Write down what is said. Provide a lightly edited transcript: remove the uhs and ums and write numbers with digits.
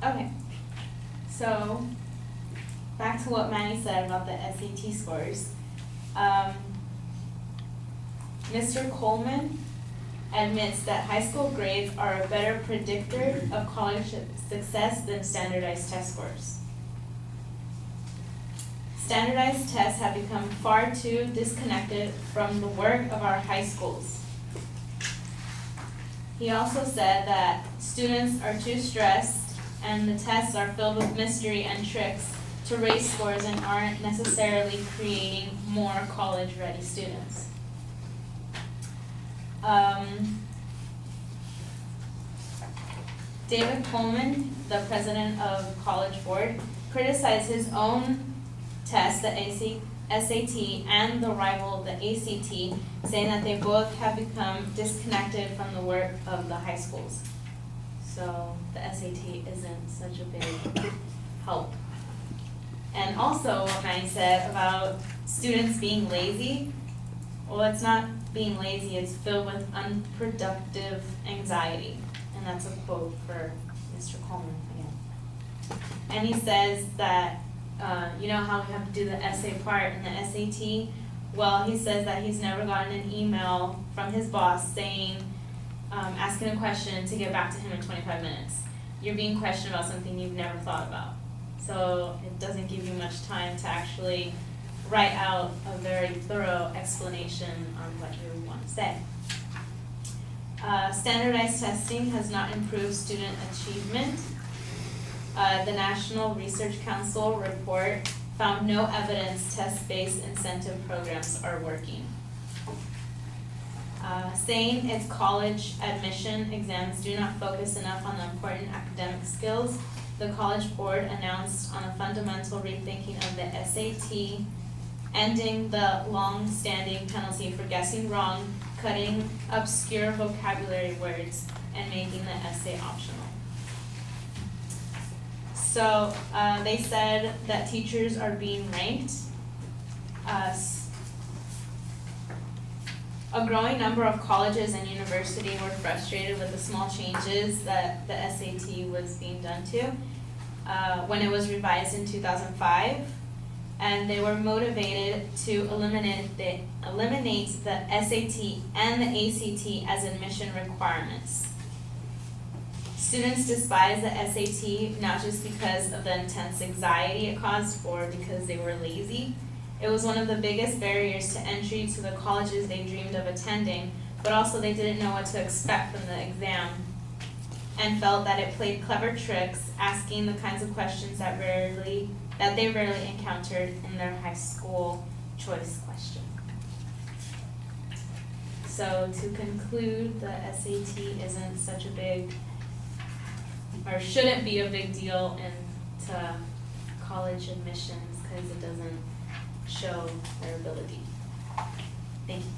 Okay, so back to what Manny said about the SAT scores. Mr. Coleman admits that high school grades are a better predictor of college success than standardized test scores. Standardized tests have become far too disconnected from the work of our high schools. He also said that students are too stressed and the tests are filled with mystery and tricks to raise scores and aren't necessarily creating more college-ready students. David Coleman, the president of College Board, criticized his own test, the SAT, and the rival, the ACT, saying that they both have become disconnected from the work of the high schools. So the SAT isn't such a big help. And also what Manny said about students being lazy, well, it's not being lazy, it's filled with unproductive anxiety. And that's a quote for Mr. Coleman again. And he says that, you know how we have to do the essay part in the SAT? Well, he says that he's never gotten an email from his boss saying, asking a question to get back to him in 25 minutes. You're being questioned about something you've never thought about. So it doesn't give you much time to actually write out a very thorough explanation on what you want to say. Standardized testing has not improved student achievement. The National Research Council report found no evidence test-based incentive programs are working. Saying its college admission exams do not focus enough on the important academic skills, the College Board announced on a fundamental rethinking of the SAT, ending the long-standing penalty for guessing wrong, cutting obscure vocabulary words, and making the essay optional. So they said that teachers are being ranked. A growing number of colleges and universities were frustrated with the small changes that the SAT was being done to when it was revised in 2005. And they were motivated to eliminate the SAT and the ACT as admission requirements. Students despise the SAT not just because of the intense anxiety it caused or because they were lazy. It was one of the biggest barriers to entry to the colleges they dreamed of attending, but also they didn't know what to expect from the exam and felt that it played clever tricks, asking the kinds of questions that they rarely encountered in their high school choice question. So to conclude, the SAT isn't such a big, or shouldn't be a big deal into college admissions because it doesn't show their ability. Thank you.